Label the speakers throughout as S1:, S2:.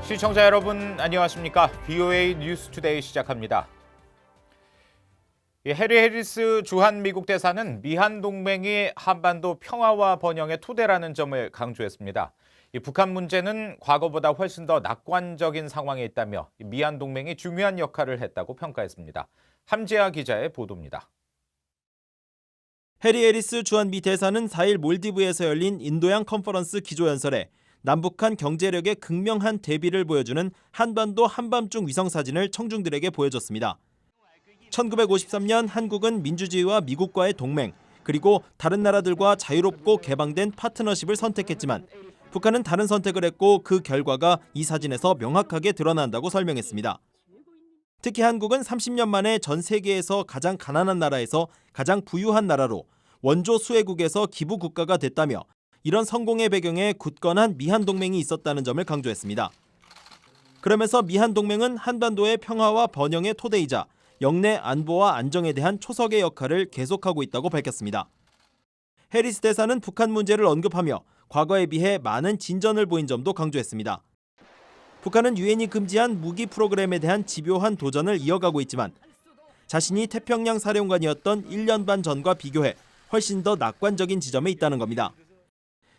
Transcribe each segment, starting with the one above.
S1: 시청자 여러분 안녕하십니까? BOA 뉴스투데이 시작합니다. 해리 해리스 주한 미국 대사는 미한 동맹이 한반도 평화와 번영의 토대라는 점을 강조했습니다. 북한 문제는 과거보다 훨씬 더 낙관적인 상황에 있다며 미한 동맹이 중요한 역할을 했다고 평가했습니다. 함재하 기자의 보도입니다.
S2: 해리 해리스 주한 미 대사는 4일 몰디브에서 열린 인도양 컨퍼런스 기조연설에 남북한 경제력의 극명한 대비를 보여주는 한반도 한밤중 위성사진을 청중들에게 보여줬습니다. 1953년 한국은 민주주의와 미국과의 동맹, 그리고 다른 나라들과 자유롭고 개방된 파트너십을 선택했지만 북한은 다른 선택을 했고 그 결과가 이 사진에서 명확하게 드러난다고 설명했습니다. 특히 한국은 30년 만에 전 세계에서 가장 가난한 나라에서 가장 부유한 나라로 원조 수혜국에서 기부 국가가 됐다며 이런 성공의 배경에 굳건한 미한 동맹이 있었다는 점을 강조했습니다. 그러면서 미한 동맹은 한반도의 평화와 번영의 토대이자 영내 안보와 안정에 대한 초석의 역할을 계속하고 있다고 밝혔습니다. 해리스 대사는 북한 문제를 언급하며 과거에 비해 많은 진전을 보인 점도 강조했습니다. 북한은 유엔이 금지한 무기 프로그램에 대한 집요한 도전을 이어가고 있지만 자신이 태평양 사령관이었던 1년 반 전과 비교해 훨씬 더 낙관적인 지점에 있다는 겁니다.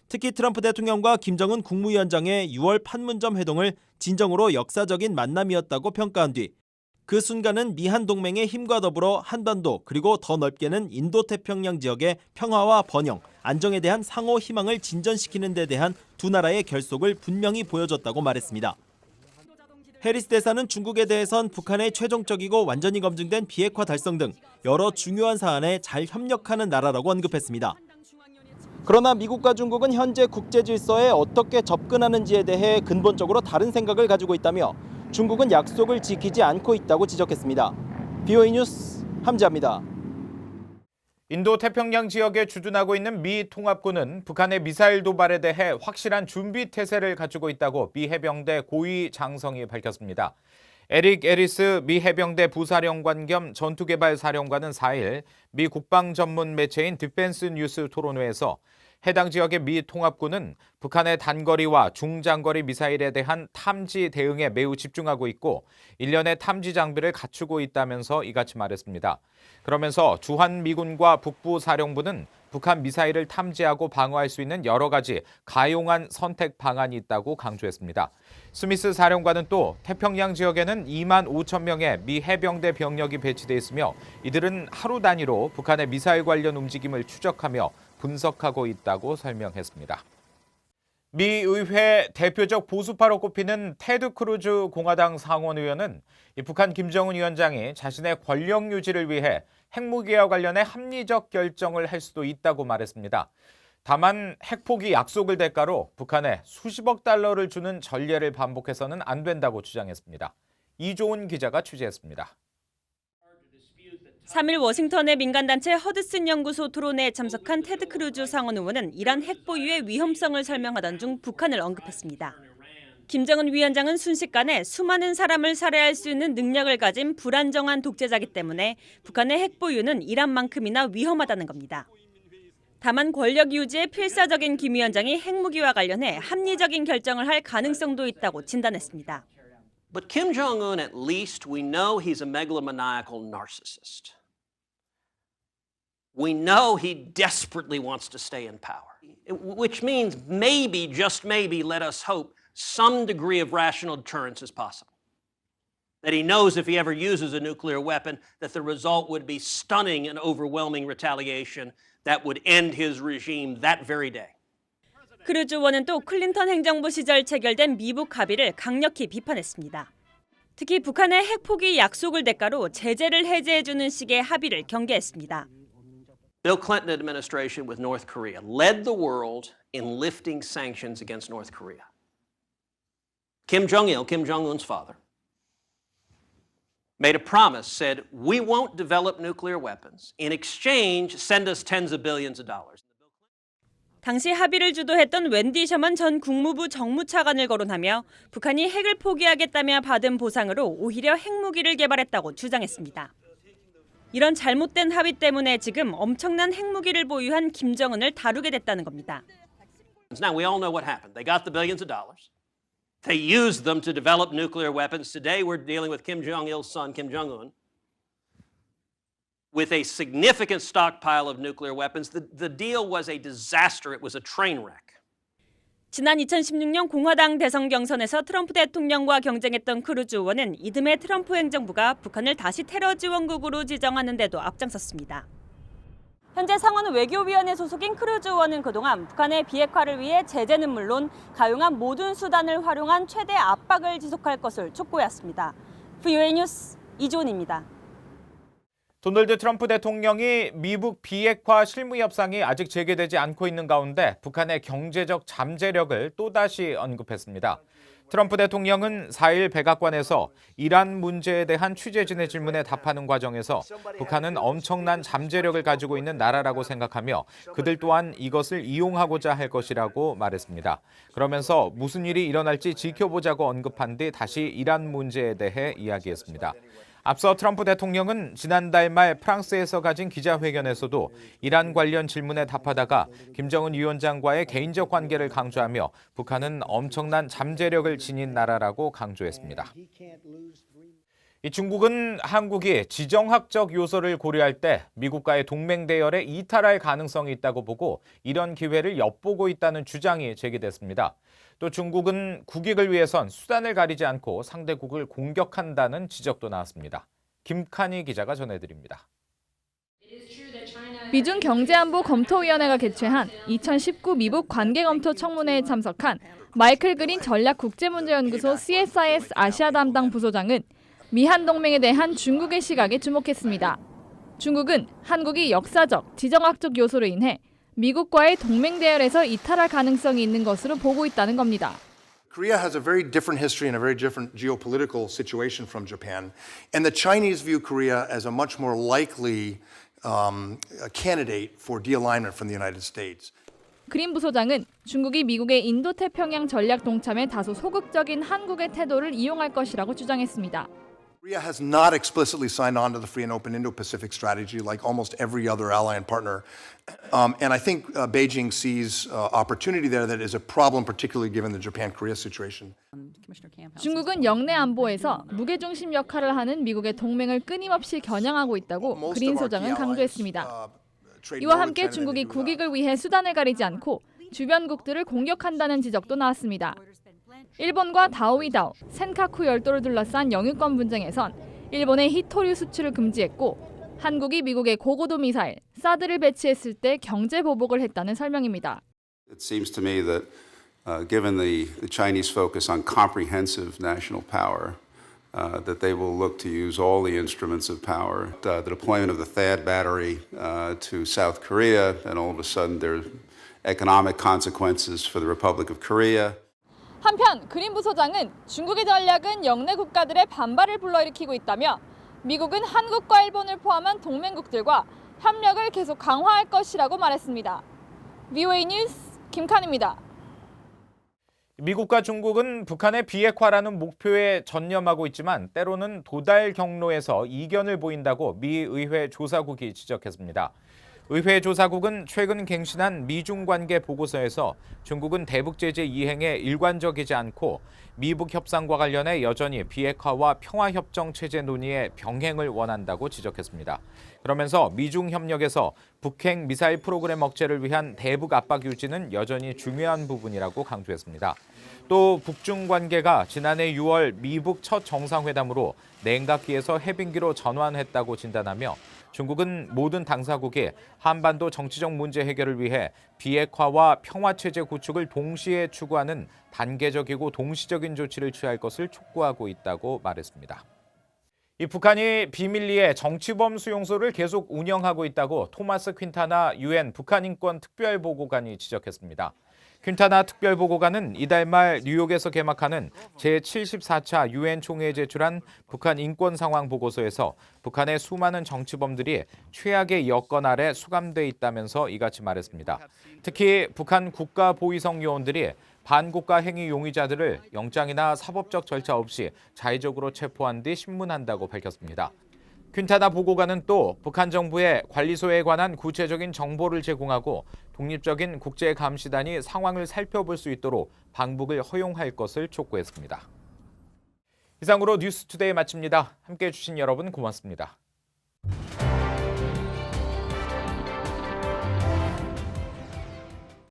S2: 특히 트럼프 대통령과 김정은 국무위원장의 6월 판문점 회동을 진정으로 역사적인 만남이었다고 평가한 뒤 그 순간은 미한 동맹의 힘과 더불어 한반도 그리고 더 넓게는 인도태평양 지역의 평화와 번영, 안정에 대한 상호 희망을 진전시키는 데 대한 두 나라의 결속을 분명히 보여줬다고 말했습니다. 해리스 대사는 중국에 대해선 북한의 최종적이고 완전히 검증된 비핵화 달성 등 여러 중요한 사안에 잘 협력하는 나라라고 언급했습니다. 그러나 미국과 중국은 현재 국제 질서에 어떻게 접근하는지에 대해 근본적으로 다른 생각을 가지고 있다며 중국은 약속을 지키지 않고 있다고 지적했습니다. BOA 뉴스 함재하입니다.
S1: 인도 태평양 지역에 주둔하고 있는 미 통합군은 북한의 미사일 도발에 대해 확실한 준비 태세를 갖추고 있다고 미 해병대 고위 장성이 밝혔습니다. 에릭 에리스 미 해병대 부사령관 겸 전투개발사령관은 4일 미 국방 전문 매체인 디펜스 뉴스 토론회에서 해당 지역의 미 통합군은 북한의 단거리와 중장거리 미사일에 대한 탐지 대응에 매우 집중하고 있고 일련의 탐지 장비를 갖추고 있다면서 이같이 말했습니다. 그러면서 주한미군과 북부사령부는 북한 미사일을 탐지하고 방어할 수 있는 여러 가지 가용한 선택 방안이 있다고 강조했습니다. 스미스 사령관은 또 태평양 지역에는 2만 5천 명의 미 해병대 병력이 배치돼 있으며 이들은 하루 단위로 북한의 미사일 관련 움직임을 추적하며 분석하고 있다고 설명했습니다. 미 의회 대표적 보수파로 꼽히는 테드 크루즈 공화당 상원의원은 북한 김정은 위원장이 자신의 권력 유지를 위해 핵무기와 관련해 합리적 결정을 할 수도 있다고 말했습니다. 다만 핵포기 약속을 대가로 북한에 수십억 달러를 주는 전례를 반복해서는 안 된다고 주장했습니다. 이조은 기자가 취재했습니다.
S3: 3일 워싱턴의 민간단체 허드슨 연구소 토론회에 참석한 테드 크루즈 상원 의원은 이란 핵 보유의 위험성을 설명하던 중 북한을 언급했습니다. 김정은 위원장은 순식간에 수많은 사람을 살해할 수 있는 능력을 가진 불안정한 독재자이기 때문에 북한의 핵 보유는 이란만큼이나 위험하다는 겁니다. 다만 권력 유지에 필사적인 김 위원장이 핵무기와 관련해 합리적인 결정을 할 가능성도 있다고 진단했습니다.
S4: But Kim Jong-un, at least, we know he's a megalomaniacal narcissist. We know he desperately wants to stay in power, which means maybe, just maybe, let us hope, some degree of rational deterrence is possible. That he knows if he ever uses a nuclear weapon, that the result would be stunning and overwhelming retaliation that would end his regime that very day.
S3: 크루즈 의원은 또 클린턴 행정부 시절 체결된 미북 합의를 강력히 비판했습니다. 특히 북한의 핵포기 약속을 대가로 제재를 해제해주는 식의 합의를 경계했습니다.
S4: Bill Clinton administration with North Korea led the world in lifting sanctions against North Korea. Kim Jong-il, Kim Jong-un's father, made a promise, said, we won't develop nuclear weapons. In exchange, send us tens of billions of dollars.
S3: 당시 합의를 주도했던 웬디 셔먼 전 국무부 정무차관을 거론하며 북한이 핵을 포기하겠다며 받은 보상으로 오히려 핵무기를 개발했다고 주장했습니다. 이런 잘못된 합의 때문에 지금 엄청난 핵무기를 보유한 김정은을 다루게 됐다는 겁니다.
S4: Now we all know what happened. They got the billions of dollars. They used them to develop nuclear weapons. Today we're dealing with Kim Jong-il's son, Kim Jong-un, with a significant stockpile of nuclear weapons. The deal was a disaster. It was a train wreck.
S3: 지난 2016년 공화당 대선 경선에서 트럼프 대통령과 경쟁했던 크루즈 의원은 이듬해 트럼프 행정부가 북한을 다시 테러 지원국으로 지정하는 데도 앞장섰습니다. 현재 상원 외교위원회 소속인 크루즈 의원은 그동안 북한의 비핵화를 위해 제재는 물론 가용한 모든 수단을 활용한 최대 압박을 지속할 것을 촉구해왔습니다. VOA 뉴스 이주은입니다.
S1: 도널드 트럼프 대통령이 미북 비핵화 실무 협상이 아직 재개되지 않고 있는 가운데 북한의 경제적 잠재력을 또다시 언급했습니다. 트럼프 대통령은 4일 백악관에서 이란 문제에 대한 취재진의 질문에 답하는 과정에서 북한은 엄청난 잠재력을 가지고 있는 나라라고 생각하며 그들 또한 이것을 이용하고자 할 것이라고 말했습니다. 그러면서 무슨 일이 일어날지 지켜보자고 언급한 뒤 다시 이란 문제에 대해 이야기했습니다. 앞서 트럼프 대통령은 지난달 말 프랑스에서 가진 기자회견에서도 이란 관련 질문에 답하다가 김정은 위원장과의 개인적 관계를 강조하며 북한은 엄청난 잠재력을 지닌 나라라고 강조했습니다. 이 중국은 한국이 지정학적 요소를 고려할 때 미국과의 동맹 대열에 이탈할 가능성이 있다고 보고 이런 기회를 엿보고 있다는 주장이 제기됐습니다. 또 중국은 국익을 위해선 수단을 가리지 않고 상대국을 공격한다는 지적도 나왔습니다. 김칸희 기자가 전해드립니다.
S5: 미중 경제안보 검토위원회가 개최한 2019 미북 관계검토 청문회에 참석한 마이클 그린 전략국제문제연구소 CSIS 아시아 담당 부소장은 미한 동맹에 대한 중국의 시각에 주목했습니다. 중국은 한국이 역사적, 지정학적 요소로 인해 미국과의 동맹 대열에서 이탈할 가능성이 있는 것으로 보고 있다는 겁니다.
S6: Korea has a very different history and a very different geopolitical situation from Japan, and the Chinese view Korea as a much more likely candidate for de-alignment from the United States.
S5: 그린 부소장은 중국이 미국의 인도태평양 전략 동참에 다소 소극적인 한국의 태도를 이용할 것이라고 주장했습니다.
S6: Korea has not explicitly signed on to the free and open Indo-Pacific strategy like almost every other ally and partner. And I think Beijing sees opportunity there that is a problem, particularly given the Japan-Korea situation.
S5: 중국은 영내 안보에서 무게중심 역할을 하는 미국의 동맹을 끊임없이 겨냥하고 있다고 그린 소장은 강조했습니다. 이와 함께 중국이 국익을 위해 수단을 가리지 않고 주변국들을 공격한다는 지적도 나왔습니다. 일본과 다오이다오, 센카쿠 열도를 둘러싼 영유권 분쟁에선 일본의 히토류 수출을 금지했고 한국이 미국의 고고도 미사일, 사드를 배치했을 때 경제 보복을 했다는 설명입니다.
S7: It seems to me that given the Chinese focus on comprehensive national power, that they will look to use all the instruments of power. The deployment of the THAAD battery to South Korea, and all of a sudden there are economic consequences for the Republic of Korea.
S5: 한편 그린 부소장은 중국의 전략은 영내 국가들의 반발을 불러일으키고 있다며 미국은 한국과 일본을 포함한 동맹국들과 협력을 계속 강화할 것이라고 말했습니다. VOA 뉴스 김칸입니다.
S1: 미국과 중국은 북한의 비핵화라는 목표에 전념하고 있지만 때로는 도달 경로에서 이견을 보인다고 미 의회 조사국이 지적했습니다. 의회 조사국은 최근 갱신한 미중 관계 보고서에서 중국은 대북 제재 이행에 일관적이지 않고 미북 협상과 관련해 여전히 비핵화와 평화협정 체제 논의의 병행을 원한다고 지적했습니다. 그러면서 미중 협력에서 북핵 미사일 프로그램 억제를 위한 대북 압박 유지는 여전히 중요한 부분이라고 강조했습니다. 또 북중 관계가 지난해 6월 미북 첫 정상회담으로 냉각기에서 해빙기로 전환했다고 진단하며 중국은 모든 당사국이 한반도 정치적 문제 해결을 위해 비핵화와 평화체제 구축을 동시에 추구하는 단계적이고 동시적인 조치를 취할 것을 촉구하고 있다고 말했습니다. 이 북한이 비밀리에 정치범 수용소를 계속 운영하고 있다고 토마스 퀸타나 유엔 북한 인권 특별보고관이 지적했습니다. 퀸타나 특별보고관은 이달 말 뉴욕에서 개막하는 제74차 유엔 총회에 제출한 북한 인권 상황 보고서에서 북한의 수많은 정치범들이 최악의 여건 아래 수감돼 있다면서 이같이 말했습니다. 특히 북한 국가보위성 요원들이 반국가 행위 용의자들을 영장이나 사법적 절차 없이 자의적으로 체포한 뒤 신문한다고 밝혔습니다. 퀸타나 보고관은 또 북한 정부의 관리소에 관한 구체적인 정보를 제공하고 독립적인 국제감시단이 상황을 살펴볼 수 있도록 방북을 허용할 것을 촉구했습니다. 이상으로 뉴스투데이 마칩니다. 함께해 주신 여러분 고맙습니다.